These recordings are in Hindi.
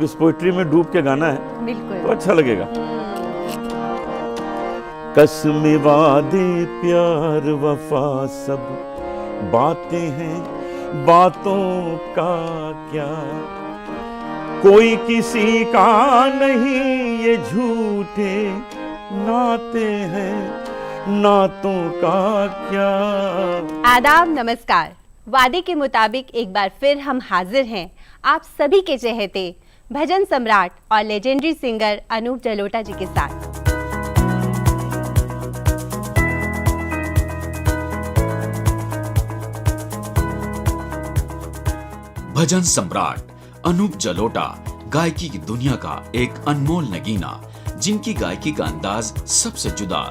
जब इस पोइट्री में डूब के गाना है बिल्कुल तो अच्छा लगेगा। कसम वादे प्यार वफा सब बातें हैं, बातों का क्या, कोई किसी का नहीं, ये झूठे नाते हैं, नातों का क्या। आदाब, नमस्कार। वादे के मुताबिक एक बार फिर हम हाजिर हैं आप सभी के चहेते भजन सम्राट और लेजेंडरी सिंगर अनूप जलोटा जी के साथ। भजन सम्राट अनूप जलोटा गायकी की दुनिया का एक अनमोल नगीना, जिनकी गायकी का अंदाज सबसे जुदा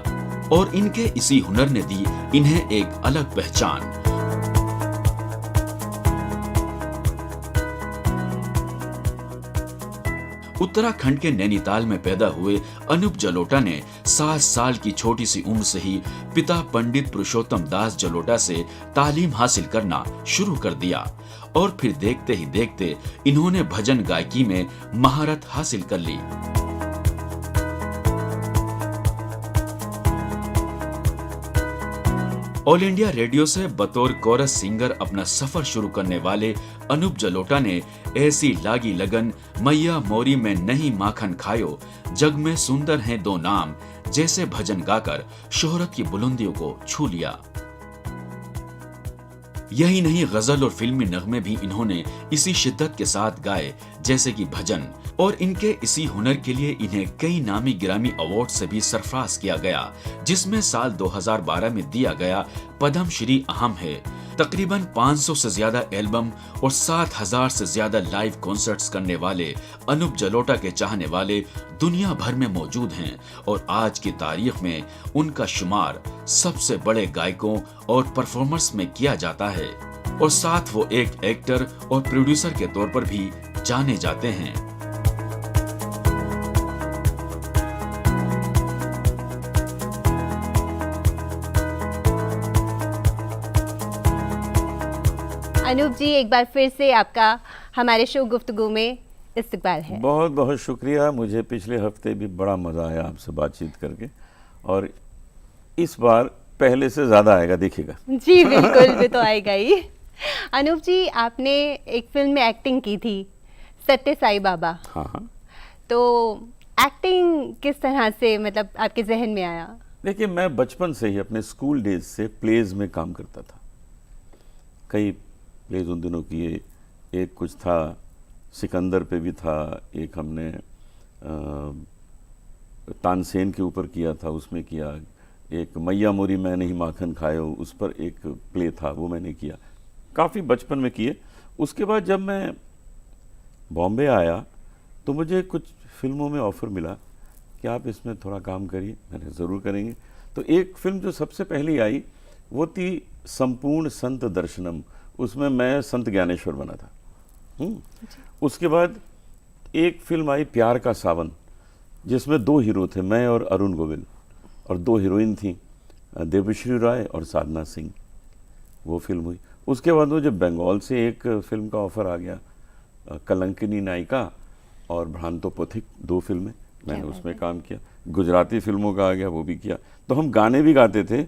और इनके इसी हुनर ने दी इन्हें एक अलग पहचान। उत्तराखंड के नैनीताल में पैदा हुए अनूप जलोटा ने 7 साल की छोटी सी उम्र से ही पिता पंडित पुरुषोत्तम दास जलोटा से तालीम हासिल करना शुरू कर दिया और फिर देखते ही देखते इन्होंने भजन गायकी में महारत हासिल कर ली। ऑल इंडिया रेडियो से बतौर कोरस सिंगर अपना सफर शुरू करने वाले अनूप जलोटा ने ऐसी लागी लगन, मैया मोरी में नहीं माखन खायो, जग में सुंदर हैं दो नाम जैसे भजन गाकर शोहरत की बुलंदियों को छू लिया। यही नहीं, गजल और फिल्मी नगमे भी इन्होंने इसी शिद्दत के साथ गाए जैसे कि भजन, और इनके इसी हुनर के लिए इन्हें कई नामी गिरामी अवार्ड से भी सरफराज किया गया, जिसमें साल 2012 में दिया गया पद्म श्री अहम है। तकरीबन 500 से ज्यादा एल्बम और 7000 से ज्यादा लाइव कॉन्सर्ट्स करने वाले अनूप जलोटा के चाहने वाले दुनिया भर में मौजूद हैं और आज की तारीख में उनका शुमार सबसे बड़े गायकों और परफॉर्मर्स में किया जाता है, और साथ वो एक एक्टर और प्रोड्यूसर के तौर पर भी जाने जाते हैं। अनूप जी, एक बार फिर से आपका हमारे शो गुफ्तगू में इस्तकबाल है। बहुत बहुत शुक्रिया। मुझे पिछले हफ्ते भी बड़ा मज़ा आया आपसे बातचीत करके, और इस बार पहले से ज़्यादा आएगा, देखिएगा। जी बिल्कुल, भी तो आएगा ही। अनूप जी, आपने एक फिल्म में एक्टिंग की थी, सत्य साई बाबा। हाँ। तो एक्टिंग किस तरह से मतलब आपके जहन में आया? देखिए, मैं बचपन से ही अपने स्कूल डेज से प्लेज में काम करता था। कई प्लेज उन दिनों किए, एक कुछ था सिकंदर पे भी था, एक हमने तानसेन के ऊपर किया था, उसमें किया, एक मैया मोरी मैं नहीं माखन खायो, उस पर एक प्ले था, वो मैंने किया, काफ़ी बचपन में किए। उसके बाद जब मैं बॉम्बे आया तो मुझे कुछ फिल्मों में ऑफ़र मिला कि आप इसमें थोड़ा काम करिए। मैंने ज़रूर करेंगे। तो एक फिल्म जो सबसे पहली आई वो थी संपूर्ण संत दर्शनम, उसमें मैं संत ज्ञानेश्वर बना था। उसके बाद एक फिल्म आई प्यार का सावन, जिसमें 2 हीरो थे, मैं और अरुण गोविल, और 2 हीरोइन थी, देवश्री राय और साधना सिंह। वो फिल्म हुई। उसके बाद मुझे बंगाल से एक फिल्म का ऑफ़र आ गया, कलंकिनी नायिका और भ्रांतो पथिक, 2 फिल्में, मैंने उसमें काम किया। गुजराती फिल्मों का आ गया, वो भी किया। तो हम गाने भी गाते थे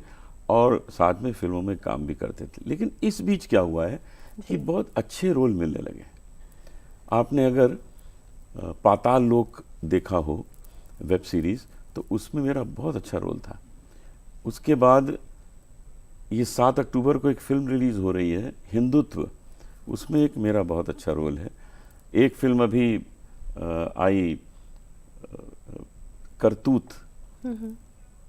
और साथ में फिल्मों में काम भी करते थे। लेकिन इस बीच क्या हुआ है कि बहुत अच्छे रोल मिलने लगे। आपने अगर पाताल लोक देखा हो वेब सीरीज़, तो उसमें मेरा बहुत अच्छा रोल था। उसके बाद ये 7 अक्टूबर को एक फिल्म रिलीज़ हो रही है, हिंदुत्व, उसमें एक मेरा बहुत अच्छा रोल है। एक फिल्म अभी आई करतूत,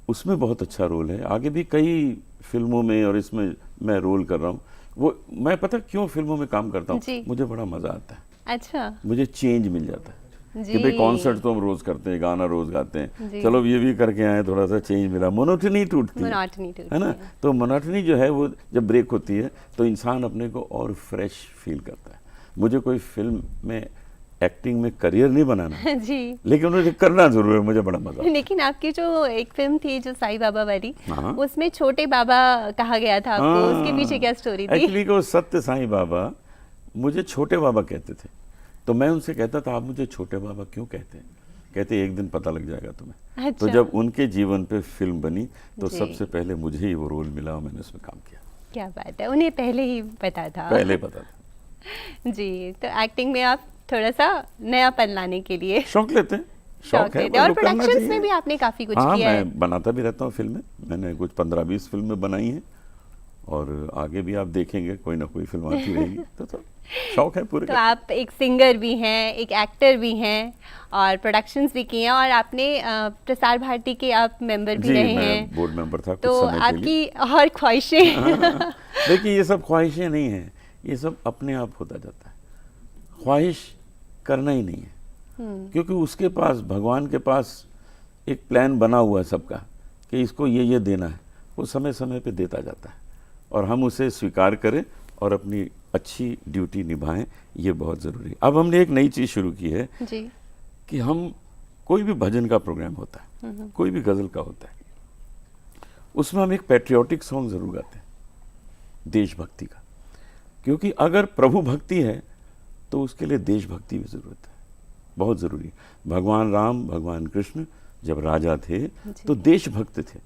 उसमें बहुत अच्छा रोल है। आगे भी कई फिल्मों में और इसमें मैं रोल कर रहा हूँ। वो मैं पता क्यों फिल्मों में काम करता हूँ, मुझे बड़ा मज़ा आता है। अच्छा, मुझे चेंज मिल जाता है कि भाई कॉन्सर्ट तो हम रोज करते हैं, गाना रोज गाते हैं, चलो ये भी करके आए, थोड़ा सा चेंज मिला, मोनोटनी टूटती है ना। तो मोनोटनी जो है वो जब ब्रेक होती है तो इंसान अपने को और फ्रेश फील करता है। मुझे कोई फिल्म में एक्टिंग में करियर नहीं बनाना जी, लेकिन मुझे करना जरूर है, मुझे बड़ा मजा। लेकिन आपकी जो एक फिल्म थी जो साईं बाबा वाली, उसमें छोटे बाबा कहा गया था आपको, उसके पीछे क्या स्टोरी थी? एक्चुअली वो सत्य साईं बाबा मुझे छोटे बाबा कहते थे, तो मैं उनसे कहता था, आप मुझे छोटे बाबा क्यों कहते हैं? कहते एक दिन पता लग जाएगा तुम्हें। अच्छा। तो जब उनके जीवन पे फिल्म बनी तो जी। सबसे पहले मुझे ही वो रोल मिला और मैंने उसमें काम किया। क्या बात है, उन्हें पहले ही पता था। पहले पता था। जी, तो एक्टिंग में आप थोड़ा सा नयापन लाने के लिए शौक लेते हैं, शौक है, लेते हैं। और वो करना प्रोडक्शंस चाहिए। में भी आपने काफी कुछ हाँ, किया है। मैं बनाता भी रहता हूँ फिल्में। मैंने कुछ 15-20 फिल्में बनाई हैं और आगे भी आप देखेंगे कोई ना कोई फिल्म आती रहेगी। तो शौक है पूरे तो का। आप एक सिंगर भी हैं, एक एक्टर भी हैं और प्रोडक्शंस भी किए हैं, और आपने प्रसार भारती के आप मेंबर भी जी, रहे मैं हैं। बोर्ड मेंबर था तो कुछ समय के लिए। आपकी और ख्वाहिशें देखिए, ये सब ख्वाहिशें नहीं हैं, ये सब अपने आप होता जाता है। ख्वाहिश करना ही नहीं है, क्योंकि उसके पास, भगवान के पास एक प्लान बना हुआ है सबका कि इसको ये देना है। वो समय समय पे देता जाता है और हम उसे स्वीकार करें और अपनी अच्छी ड्यूटी निभाएं, ये बहुत ज़रूरी है। अब हमने एक नई चीज़ शुरू की है जी। कि हम, कोई भी भजन का प्रोग्राम होता है, कोई भी गज़ल का होता है, उसमें हम एक पैट्रियोटिक सॉन्ग ज़रूर गाते हैं, देशभक्ति का। क्योंकि अगर प्रभु भक्ति है तो उसके लिए देशभक्ति भी ज़रूरत है, बहुत ज़रूरी। भगवान राम, भगवान कृष्ण जब राजा थे तो देशभक्त थे,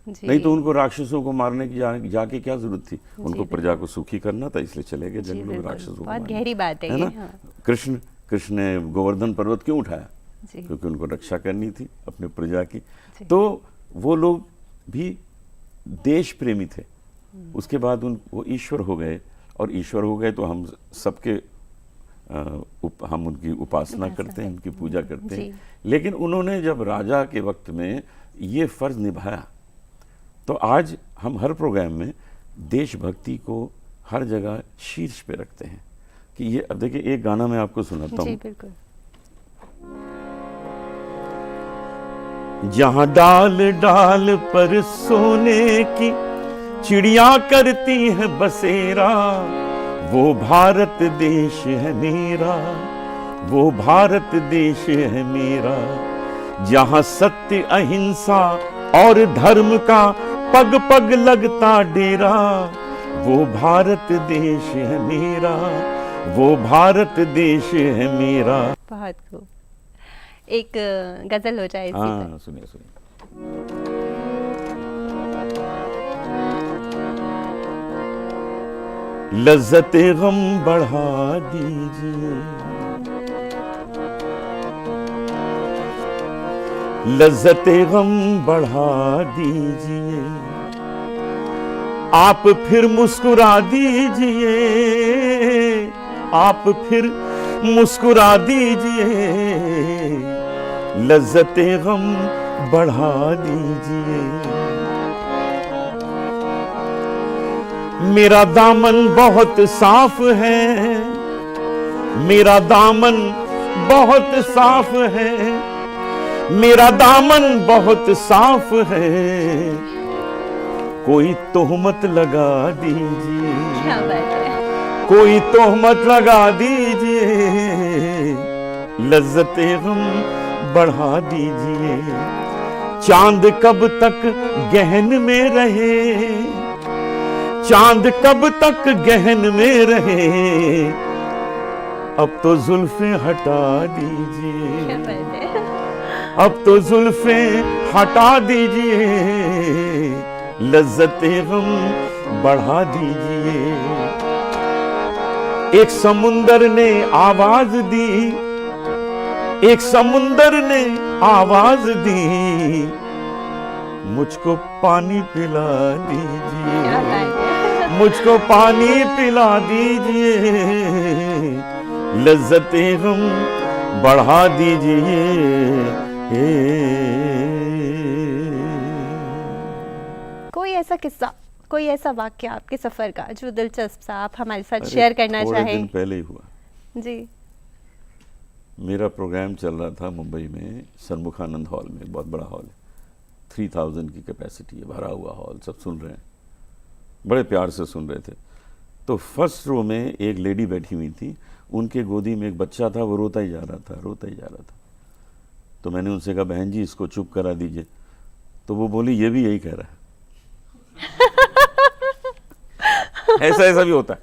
जी। नहीं तो उनको राक्षसों को मारने की जाके क्या जरूरत थी? उनको बिल्कुल। प्रजा को सुखी करना था, इसलिए चले गए जंगलों में बिल्कुल। राक्षसों को बहुत मारने। गहरी बात है ये, ना? हाँ। कृष्ण ने गोवर्धन पर्वत क्यों उठाया? जी। क्योंकि उनको रक्षा करनी थी अपने प्रजा की। तो वो लोग भी देश प्रेमी थे। उसके बाद वो ईश्वर हो गए, और ईश्वर हो गए तो हम सबके हम उनकी उपासना करते हैं, उनकी पूजा करते हैं। लेकिन उन्होंने जब राजा के वक्त में ये फर्ज निभाया, तो आज हम हर प्रोग्राम में देशभक्ति को हर जगह शीर्ष पे रखते हैं कि ये। अब देखिए, एक गाना मैं आपको सुनाता जी, हूँ। बिल्कुल। जहाँ डाल डाल पर सोने की चिड़िया करती है बसेरा, वो भारत देश है मेरा, वो भारत देश है मेरा। जहाँ सत्य, अहिंसा और धर्म का पग पग लगता डेरा, वो भारत देश है मेरा, वो भारत देश है मेरा। बहुत खूब। एक गजल हो जाए इसी पर। हाँ, सुनिए सुनिए। लज्जते गम बढ़ा दीजिए, लज्जते गम बढ़ा दीजिए, आप फिर मुस्कुरा दीजिए, आप फिर मुस्कुरा दीजिए, लज्जते गम बढ़ा दीजिए। मेरा दामन बहुत साफ है, मेरा दामन बहुत साफ है, मेरा दामन बहुत साफ है, कोई तोहमत लगा दीजिए, क्या बात है। कोई तोहमत लगा दीजिए, लज्जते गम बढ़ा दीजिए। चांद कब तक गहन में रहे, चांद कब तक गहन में रहे, अब तो जुल्फें हटा दीजिए, क्या बात है। अब तो जुल्फें हटा दीजिए, लज्जते गम बढ़ा दीजिए। एक समुंदर ने आवाज दी, एक समुंदर ने आवाज दी, मुझको पानी पिला दीजिए, क्या बात है। मुझको पानी पिला दीजिए, लज्जते गम बढ़ा दीजिए। कोई ऐसा किस्सा, कोई ऐसा वाक्य आपके सफर का जो दिलचस्प सा आप हमारे साथ शेयर करना थोड़े चाहें? दिन पहले ही हुआ। जी। मेरा प्रोग्राम चल रहा था मुंबई में सन्मुखानंद हॉल में, बहुत बड़ा हॉल है, 3000 की कैपेसिटी है, भरा हुआ हॉल, सब सुन रहे हैं, बड़े प्यार से सुन रहे थे। तो फर्स्ट रो में एक लेडी बैठी हुई थी, उनके गोदी में एक बच्चा था, वो रोता ही जा रहा था, रोता ही जा रहा था। तो मैंने उनसे कहा, बहन जी इसको चुप करा दीजिए। तो वो बोली, ये भी यही कह रहा है। ऐसा भी होता है।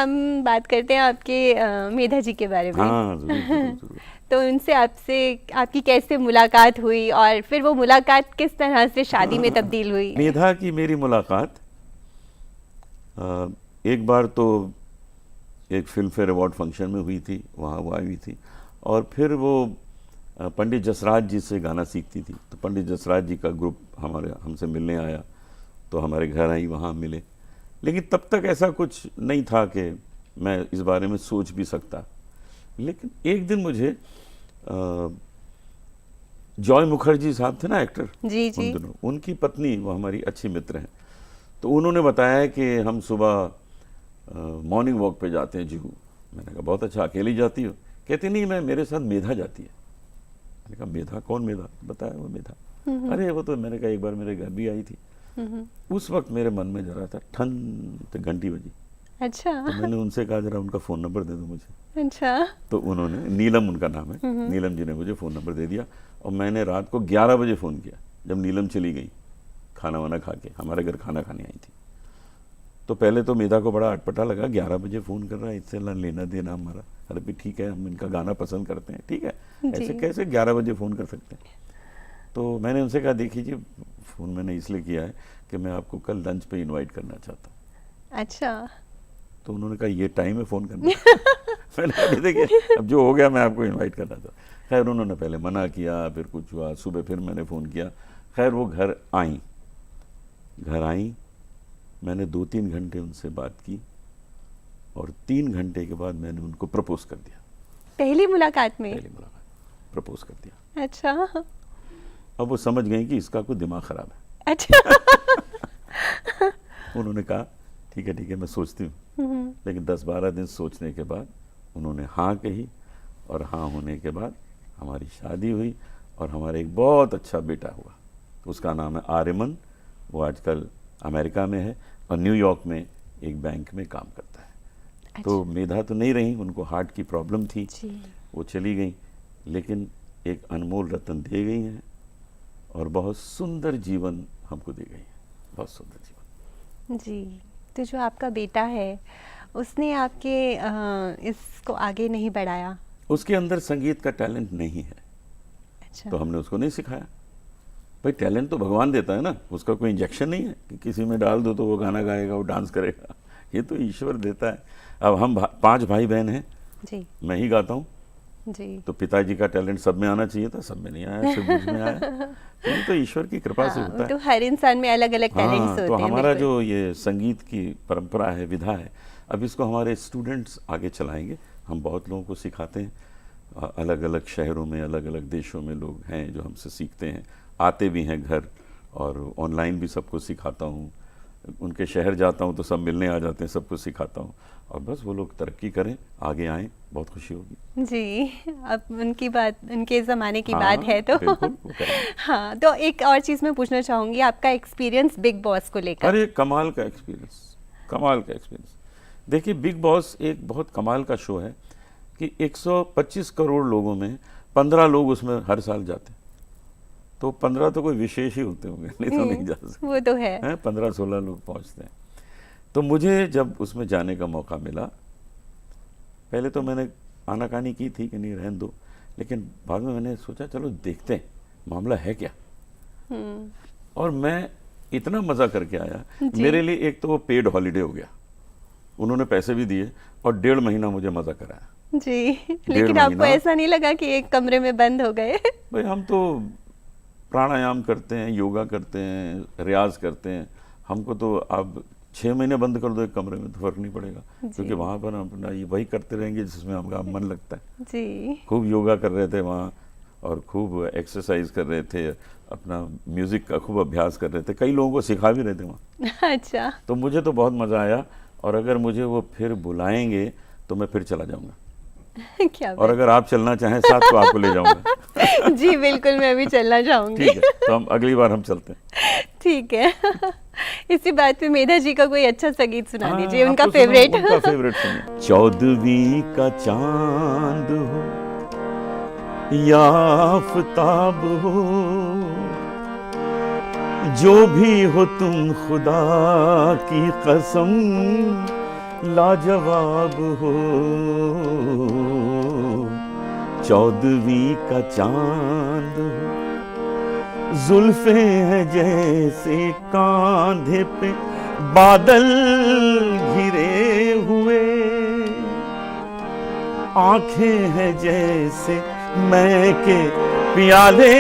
हम बात करते हैं आपके मेधा जी के बारे में। हाँ जरूर जरूर जरूर। तो उनसे आपसे आपकी कैसे मुलाकात हुई और फिर वो मुलाकात किस तरह से शादी में तब्दील हुई? मेधा की मेरी मुलाकात एक बार तो एक फिल्म फेयर अवार्ड फंक्शन में हुई थी, वहाँ वो आई हुई थी, और फिर वो पंडित जसराज जी से गाना सीखती थी, तो पंडित जसराज जी का ग्रुप हमसे मिलने आया, तो हमारे घर आई, वहाँ मिले। लेकिन तब तक ऐसा कुछ नहीं था कि मैं इस बारे में सोच भी सकता। लेकिन एक दिन मुझे जॉय मुखर्जी साहब थे ना, एक्टर, जी जी। उन दिनों उनकी पत्नी, वो हमारी अच्छी मित्र हैं, तो उन्होंने बताया कि हम सुबह मॉर्निंग वॉक पे जाते हैं जुहू। मैंने कहा बहुत अच्छा, अकेली जाती हो? कहती नहीं, मैं मेरे साथ मेधा जाती है। मैंने कहा मेधा? कौन मेधा? बताया वो मेधा। अरे वो तो, मैंने कहा एक बार मेरे घर भी आई थी। उस वक्त मेरे मन में जरा था ठन, तो घंटी बजी। अच्छा। तो मैंने उनसे कहा जरा उनका फ़ोन नंबर दे दो मुझे। अच्छा। तो उन्होंने, नीलम उनका नाम है, नीलम जी ने मुझे फ़ोन नंबर दे दिया, और मैंने रात को 11 बजे फ़ोन किया, जब नीलम चली गई खाना वाना खा के, हमारे घर खाना खाने आई थी। तो पहले तो मेधा को बड़ा अटपटा लगा, 11 बजे फ़ोन कर रहा है, इससे लेना देना हमारा। अरे भी ठीक है, हम इनका गाना पसंद करते हैं, ठीक है, ऐसे कैसे 11 बजे फ़ोन कर सकते हैं? तो मैंने उनसे कहा देखिए जी, फ़ोन मैंने इसलिए किया है कि मैं आपको कल लंच पे इनवाइट करना चाहता हूँ। अच्छा। तो उन्होंने कहा ये टाइम है फ़ोन करने का? मैंने कहा देखिए, अब जो हो गया, मैं आपको इनवाइट करना था। खैर उन्होंने पहले मना किया, फिर कुछ हुआ, सुबह फिर मैंने फ़ोन किया। खैर वो घर आई, मैंने 2-3 घंटे उनसे बात की, और 3 घंटे के बाद मैंने उनको प्रपोज कर दिया। पहली मुलाकात में? पहली मुलाकात, प्रपोज कर दिया। अच्छा। अब वो समझ गई कि इसका कोई दिमाग ख़राब है। अच्छा। उन्होंने कहा ठीक है मैं सोचती हूँ। लेकिन 10-12 दिन सोचने के बाद उन्होंने हाँ कही, और हाँ होने के बाद हमारी शादी हुई, और हमारे एक बहुत अच्छा बेटा हुआ। उसका नाम है आर्यमन। वो आजकल अमेरिका में है और न्यूयॉर्क में एक बैंक में काम करता है। अच्छा। तो मेधा तो नहीं रही, उनको हार्ट की प्रॉब्लम थी, वो चली गई, लेकिन एक अनमोल रत्न दे गई हैं, और बहुत सुंदर जीवन हमको दे गई है, बहुत सुंदर जीवन। जी। तो जो आपका बेटा है, उसने आपके इसको आगे नहीं बढ़ाया? उसके अंदर संगीत का टैलेंट नहीं है। अच्छा। तो हमने उसको नहीं सिखाया। भाई टैलेंट तो भगवान देता है ना, उसका कोई इंजेक्शन नहीं है कि किसी में डाल दो तो वो गाना गाएगा, वो डांस करेगा। ये तो ईश्वर देता है। अब हम 5 भाई बहन हैं जी। मैं ही गाता हूँ, जी। तो पिताजी का टैलेंट सब में आना चाहिए था, सब में नहीं आया, सिर्फ मुझ में आया। तो ये तो ईश्वर की कृपा से होता है। तो हर इंसान में अलग अलग टैलेंट्स होते हैं। तो हमारा जो ये संगीत की परंपरा है, विधा है, अब इसको हमारे स्टूडेंट्स आगे चलाएंगे। हम बहुत लोगों को सिखाते हैं, अलग अलग शहरों में, अलग अलग देशों में लोग हैं जो हमसे सीखते हैं, आते भी हैं घर, और ऑनलाइन भी सबको सिखाता हूँ। उनके शहर जाता हूँ तो सब मिलने आ जाते हैं, सबको सिखाता हूँ, और बस वो लोग तरक्की करें, आगे आएँ, बहुत खुशी होगी। जी। अब उनकी बात, उनके ज़माने की बात है तो बिल्कुल, वो करेंगे। हाँ, तो एक और चीज़ मैं पूछना चाहूँगी, आपका एक्सपीरियंस बिग बॉस को लेकर। अरे कमाल का एक्सपीरियंस, कमाल का एक्सपीरियंस। देखिए बिग बॉस एक बहुत कमाल का शो है कि 125 करोड़ लोगों में 15 लोग उसमें हर साल जाते हैं। तो 15 तो कोई विशेष ही होते होंगे, नहीं तो नहीं जा सकते। वो तो है। 15-16 लोग पहुंचते हैं। तो मुझे जब उसमें जाने का मौका मिला, पहले तो मैंने आनाकानी की थी कि नहीं रहने दो, लेकिन बाद में मैंने सोचा चलो देखते हैं मामला है क्या। और मैं इतना मज़ा करके आया, मेरे लिए एक तो वो पेड हॉलीडे हो गया, उन्होंने पैसे भी दिए, और 1.5 महीना मुझे मज़ा कराया। जी। लेकिन आपको ऐसा नहीं लगा कि एक कमरे में बंद हो गए? भाई हम तो प्राणायाम करते हैं, योगा करते हैं, रियाज करते हैं, हमको तो अब 6 महीने बंद कर दो एक कमरे में तो फर्क नहीं पड़ेगा, क्योंकि वहाँ पर हम अपना ये वही करते रहेंगे जिसमें हमारा मन लगता है। जी। खूब योगा कर रहे थे वहाँ, और खूब एक्सरसाइज कर रहे थे, अपना म्यूज़िक का खूब अभ्यास कर रहे थे, कई लोगों को सिखा भी रहे थे वहाँ। अच्छा। तो मुझे तो बहुत मज़ा आया, और अगर मुझे वो फिर बुलाएंगे तो मैं फिर चला जाऊँगा। क्या और अगर आप चलना चाहें साथ तो आपको ले जाऊँगा। जी बिल्कुल, मैं भी चलना चाहूँगी। ठीक है, तो हम अगली बार हम चलते हैं। ठीक है। इसी बात पे मेधा जी का कोई अच्छा सा गीत सुना दीजिए, हाँ, उनका आपको फेवरेट। उनका फेवरेट सुनिए। 14वीं का चांद हो या आफताब हो, जो भी हो तुम खुदा की कसम लाजवाब हो, 14वीं का चांद हो, जुल्फे हैं जैसे कांधे पे बादल घिरे हुए, आंखें हैं जैसे मैं के प्याले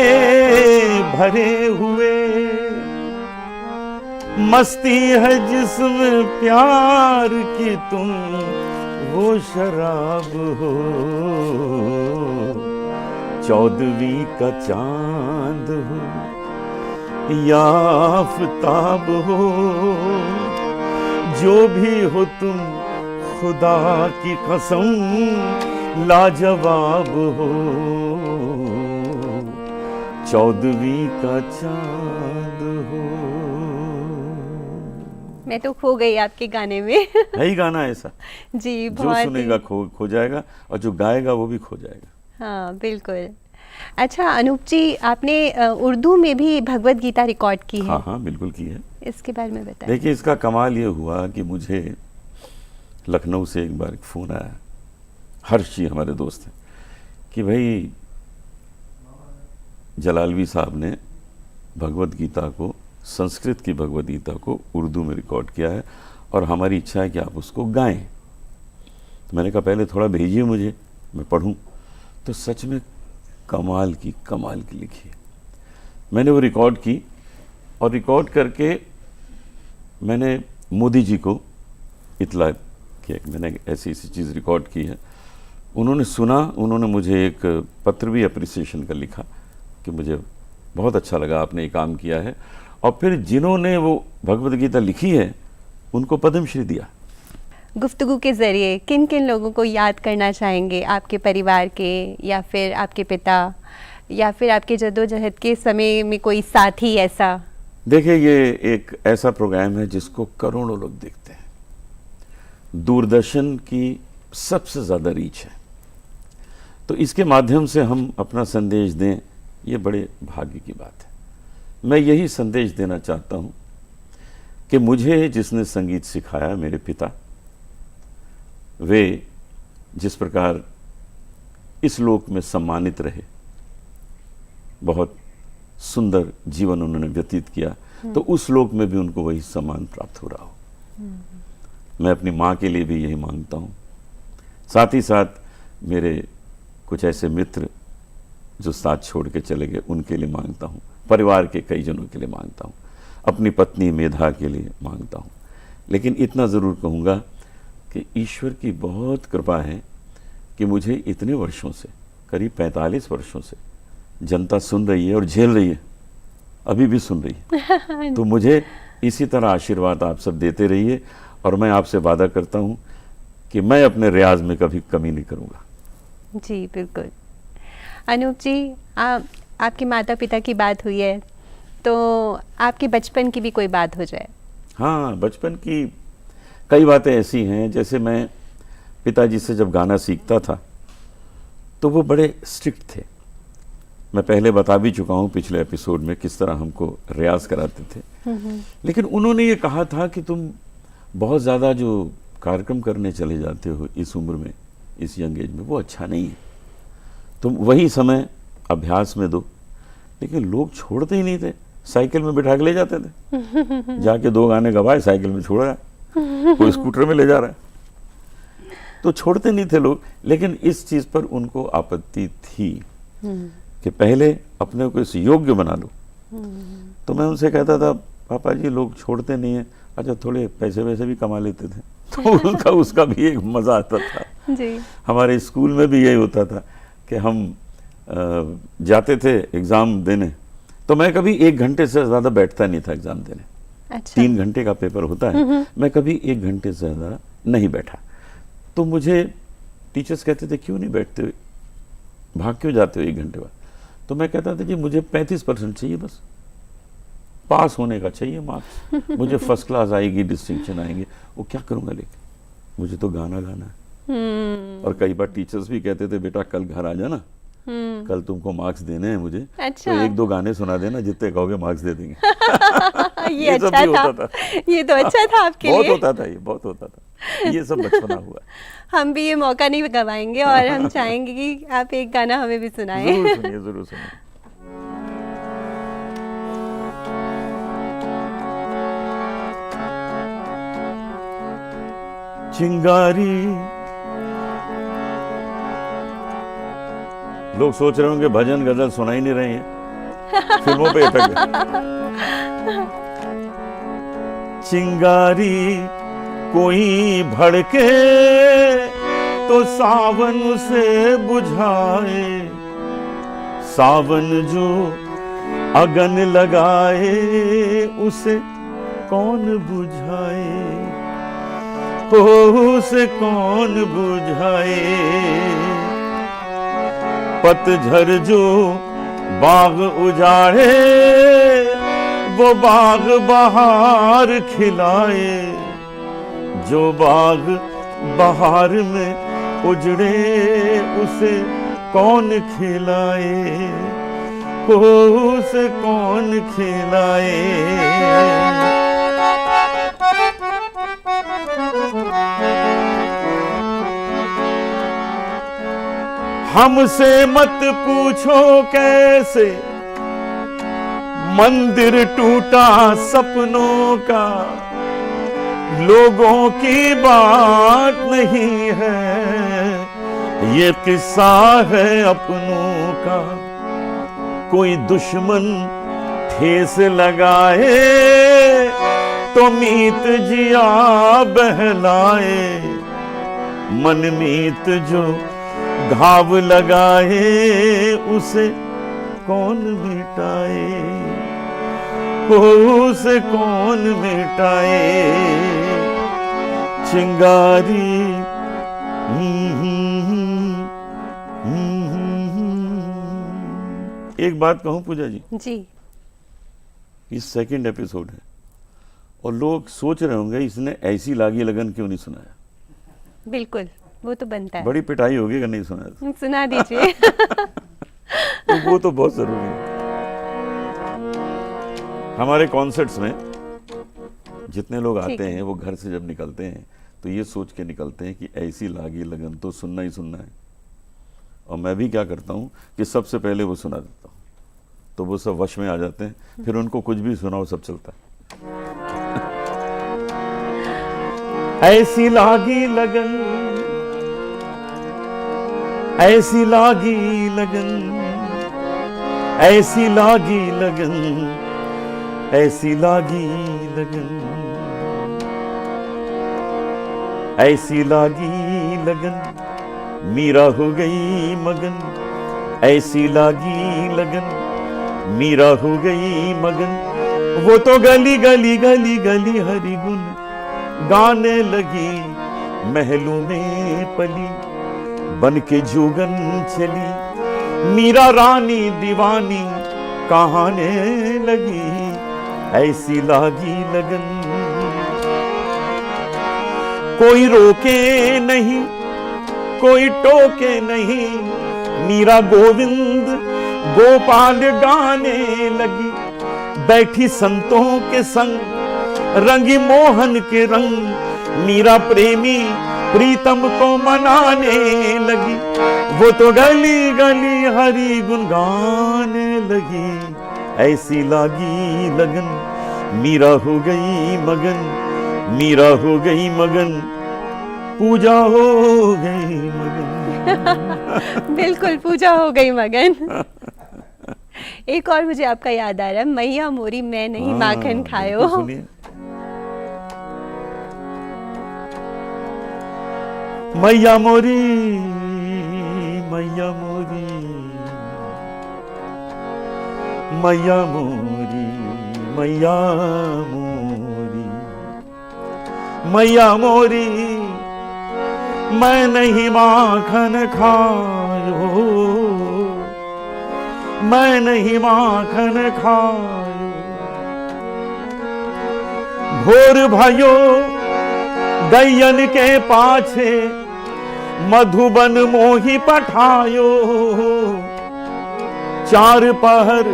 भरे हुए, मस्ती है जिसमें प्यार की तुम वो शराब हो, 14वीं का चांद हो या आफताब हो, जो भी हो तुम खुदा की कसम लाजवाब हो, 14वीं का चांद हो। मैं तो खो गई आपके गाने में। है ही गाना ऐसा, जी, जो बहुत सुनेगा खो जाएगा और जो गाएगा वो भी खो जाएगा। हाँ, बिल्कुल। अच्छा अनूप जी, आपने उर्दू में भी भगवत गीता रिकॉर्ड की है? हाँ हाँ, बिल्कुल की है। इसके बारे में बताएं। देखिए, इसका कमाल ये हुआ कि मुझे लखनऊ से एक बार एक फ़ोन आया, हर्ष जी हमारे दोस्त हैं, कि भाई जलालवी साहब ने भगवत गीता को, संस्कृत की भगवत गीता को उर्दू में रिकॉर्ड किया है और हमारी इच्छा है कि आप उसको गाएं। तो मैंने कहा पहले थोड़ा भेजिए मुझे, मैं पढ़ूं। तो सच में कमाल की लिखी है। मैंने वो रिकॉर्ड की और रिकॉर्ड करके मैंने मोदी जी को इतला किया कि मैंने ऐसी चीज़ रिकॉर्ड की है। उन्होंने सुना, उन्होंने मुझे एक पत्र भी अप्रिसिएशन का लिखा कि मुझे बहुत अच्छा लगा आपने ये काम किया है, और फिर जिन्होंने वो भगवत गीता लिखी है उनको पद्मश्री दिया। गुफ्तगू के ज़रिए किन किन लोगों को याद करना चाहेंगे, आपके परिवार के या फिर आपके पिता या फिर आपके जद्दोजहद के समय में कोई साथी ऐसा? देखिए, ये एक ऐसा प्रोग्राम है जिसको करोड़ों लोग देखते हैं, दूरदर्शन की सबसे ज़्यादा रीच है, तो इसके माध्यम से हम अपना संदेश दें, ये बड़े भाग्य की बात है। मैं यही संदेश देना चाहता हूँ कि मुझे जिसने संगीत सिखाया, मेरे पिता, वे जिस प्रकार इस लोक में सम्मानित रहे, बहुत सुंदर जीवन उन्होंने व्यतीत किया, तो उस लोक में भी उनको वही सम्मान प्राप्त हो रहा हो। मैं अपनी माँ के लिए भी यही मांगता हूँ। साथ ही साथ मेरे कुछ ऐसे मित्र जो साथ छोड़ के चले गए, उनके लिए मांगता हूँ, परिवार के कई जनों के लिए मांगता हूँ, अपनी पत्नी मेधा के लिए मांगता हूँ। लेकिन इतना ज़रूर कहूँगा कि ईश्वर की बहुत कृपा है कि मुझे इतने वर्षों से, करीब 45 वर्षों से जनता सुन रही है और झेल रही है, अभी भी सुन रही है। तो मुझे इसी तरह आशीर्वाद आप सब देते रहिए, और मैं आपसे वादा करता हूँ कि मैं अपने रियाज में कभी कमी नहीं करूँगा। जी बिल्कुल। अनूप जी, आपके माता पिता की बात हुई है, तो आपके बचपन की भी कोई बात हो जाए। हाँ, बचपन की कई बातें ऐसी हैं, जैसे मैं पिताजी से जब गाना सीखता था तो वो बड़े स्ट्रिक्ट थे। मैं पहले बता भी चुका हूँ पिछले एपिसोड में किस तरह हमको रियाज कराते थे, लेकिन उन्होंने ये कहा था कि तुम बहुत ज़्यादा जो कार्यक्रम करने चले जाते हो इस उम्र में, इस यंग एज में, वो अच्छा नहीं है, तुम वही समय अभ्यास में दो। लेकिन लोग छोड़ते ही नहीं थे, साइकिल में बिठा के ले जाते थे, जाके 2 गाने गवाए, साइकिल में छोड़ रहा है, कोई स्कूटर में ले जा रहा है, तो छोड़ते नहीं थे लोग। लेकिन इस चीज़ पर उनको आपत्ति थी कि पहले अपने को इस योग्य बना लो। तो मैं उनसे कहता था, पापा जी लोग छोड़ते नहीं हैं, अच्छा थोड़े पैसे वैसे भी कमा लेते थे, तो उसका भी एक मज़ा आता था। जी। हमारे स्कूल में भी यही होता था कि हम जाते थे एग्ज़ाम देने, तो मैं कभी 1 घंटे से ज़्यादा बैठता नहीं था एग्ज़ाम देने। अच्छा। 3 घंटे का पेपर होता है, मैं कभी 1 घंटे से ज़्यादा नहीं बैठा। तो मुझे टीचर्स कहते थे क्यों नहीं बैठते, भाग क्यों जाते हो 1 घंटे बाद? तो मैं कहता था कि मुझे 35% चाहिए, बस पास होने का चाहिए मार्क्स, मुझे फर्स्ट क्लास आएगी, डिस्टिंक्शन आएंगे, वो क्या करूँगा लेके, मुझे तो गाना गाना है। और कई बार टीचर्स भी कहते थे बेटा कल घर आ जाना, कल तुमको मार्क्स देने हैं मुझे। अच्छा। तो 1-2 गाने सुना देना, जितने कहोगे मार्क्स दे देंगे। ये अच्छा था। ये तो अच्छा था आपके लिए। बहुत होता था, ये बहुत होता था। ये सब बचपना हुआ। हम भी ये मौका नहीं गवाएंगे और हम चाहेंगे कि आप एक गाना हमें भी सुनाएं। जरूर सुनिए, जरूर सुनिए। चिंगारी, लोग सोच रहे होंगे भजन गजल सुना ही नहीं रहे हैं, फिल्मों पे अटक गए। चिंगारी कोई भड़के तो सावन से बुझाए, सावन जो अगन लगाए उसे कौन बुझाए, हो उसे कौन बुझाए। पतझड़ जो बाग उजाड़े वो बाग बहार खिलाए, जो बाग बहार में उजड़े उसे कौन खिलाए, हो उसे कौन खिलाए। हमसे मत पूछो कैसे मंदिर टूटा सपनों का, लोगों की बात नहीं है, ये किस्सा है अपनों का। कोई दुश्मन ठेस लगाए तो मीत जिया बहलाए, मन मीत जो घाव लगाए उसे कौन मिटाए, उसे कौन मिटाए। चिंगारी एक बात कहूं पूजा जी, ये सेकंड एपिसोड है और लोग सोच रहे होंगे इसने ऐसी लागी लगन क्यों नहीं सुनाया। बिल्कुल, वो तो बनता है। बड़ी पिटाई होगी अगर नहीं सुनाया। सुना दीजिए। तो वो तो बहुत जरूरी है। हमारे कॉन्सर्ट्स में जितने लोग आते हैं वो घर से जब निकलते हैं तो ये सोच के निकलते हैं कि ऐसी लागी लगन तो सुनना ही सुनना है। और मैं भी क्या करता हूँ कि सबसे पहले वो सुना देता हूँ, तो वो सब वश में आ जाते हैं, फिर उनको कुछ भी सुनाओ सब चलता है। ऐसी लागी लगन, ऐसी लागी लगन, ऐसी लागी लगन, ऐसी लागी लगन, ऐसी लागी लगन, मीरा हो गई मगन, ऐसी लागी लगन, मीरा हो गई मगन। वो तो गली गली गली गली हरि गुण गाने लगी, महलों में पली बन के जोगन चली, मीरा रानी दीवानी कहाने लगी, ऐसी लागी लगन। कोई रोके नहीं कोई टोके नहीं, मीरा गोविंद गोपाल गाने लगी, बैठी संतों के संग रंगी मोहन के रंग, मीरा प्रेमी प्रीतम को मनाने लगी। वो तो गली गली हरि गुण गाने लगी, ऐसी लागी लगन, मीरा हो गई मगन, मीरा हो गई मगन, पूजा हो गई मगन। बिल्कुल, पूजा हो गई मगन। एक और मुझे आपका याद आ रहा है, मैया मोरी मैं नहीं माखन खायो। सुनिए। मैया मोरी, मैया मोरी, मैया मोरी, मैया मोरी, मैया मोरी, मैं नहीं माखन खायो, मैं नहीं माखन खायो। भोर भयो गैयन के पाछे मधुबन मोही पठायो, चार पहर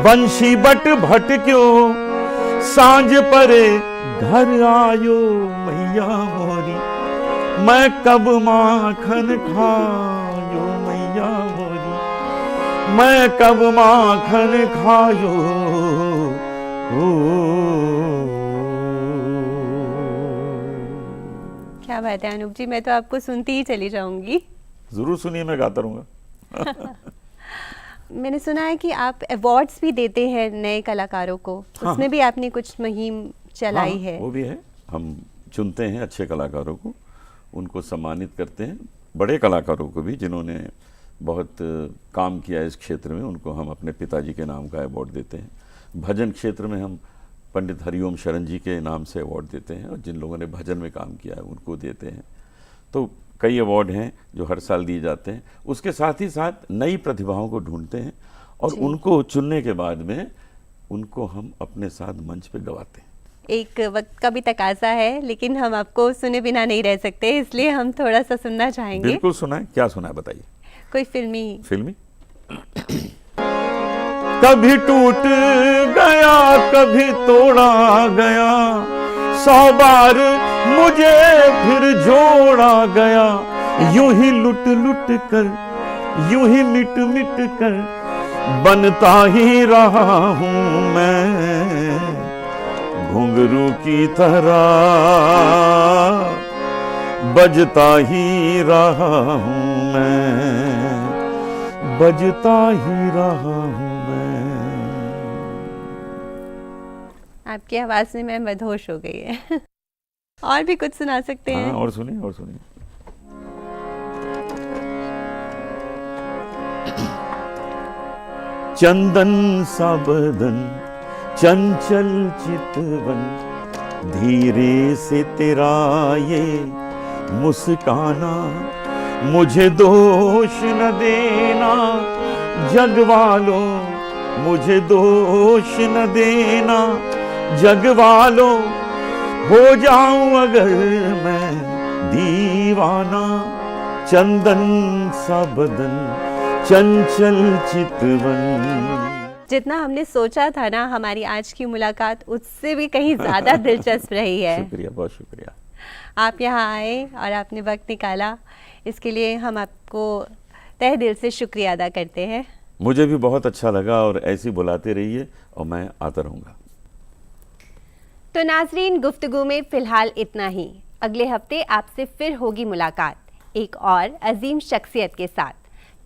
बंशी बट भटक्यो, सांझ परे घर आयो। मैया मैया मोरी, मैं कब माखन खायो मैया मोरी, मैं कब माखन खायो। क्या बात है अनूप जी, मैं तो आपको सुनती ही चली जाऊंगी। जरूर सुनिए, मैं गाता रहूंगा। मैंने सुना है कि आप अवार्ड्स भी देते हैं नए कलाकारों को, हाँ। उसमें भी आपने कुछ मुहिम चलाई है। वो भी है, हम चुनते हैं अच्छे कलाकारों को, उनको सम्मानित करते हैं। बड़े कलाकारों को भी जिन्होंने बहुत काम किया इस क्षेत्र में, उनको हम अपने पिताजी के नाम का अवार्ड देते हैं। भजन क्षेत्र में हम पंडित हरिओम शरण जी के नाम से अवार्ड देते हैं, और जिन लोगों ने भजन में काम किया है उनको देते हैं। तो कई अवार्ड हैं जो हर साल दिए जाते हैं। उसके साथ ही साथ नई प्रतिभाओं को ढूंढते हैं और उनको चुनने के बाद में उनको हम अपने साथ मंच पे गवाते हैं। एक वक्त का भी तकाजा है, लेकिन हम आपको सुने बिना नहीं रह सकते, इसलिए हम थोड़ा सा सुनना चाहेंगे। बिल्कुल सुनाए, क्या सुनाए बताइए। कोई फिल्मी कभी टूट गया कभी तोड़ा गया, 100 बार मुझे फिर जोड़ा गया, यूं ही लुट लुट कर, यूं ही मिट मिट कर बनता ही रहा हूं मैं, घुंघरू की तरह बजता ही रहा हूं मैं, बजता ही रहा हूं मैं। आपकी आवाज में मैं मदहोश हो गई है। और भी कुछ सुना सकते हैं? हाँ, और सुनिए, और सुनिए। चंदन सा बदन चंचल चितवन, धीरे से तेरा ये मुस्काना, मुझे दोष न देना जग वालों, मुझे दोष न देना जग वालों, हो जाऊं अगर मैं दीवाना, चंदन सा बदन चंचल चितवन। जितना हमने सोचा था ना, हमारी आज की मुलाकात उससे भी कहीं ज्यादा दिलचस्प रही है। शुक्रिया, बहुत शुक्रिया। आप यहाँ आए और आपने वक्त निकाला, इसके लिए हम आपको तहे दिल से शुक्रिया अदा करते हैं। मुझे भी बहुत अच्छा लगा, और ऐसे ही बुलाते रहिए और मैं आता रहूँगा। तो नाजरीन, गुफ्तगू में फिलहाल इतना ही। अगले हफ्ते आपसे फिर होगी मुलाकात एक और अजीम शख्सियत के साथ।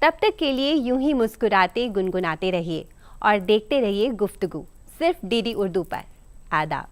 तब तक के लिए यूं ही मुस्कुराते गुनगुनाते रहिए और देखते रहिए गुफ्तगू, सिर्फ डीडी उर्दू पर। आदाब।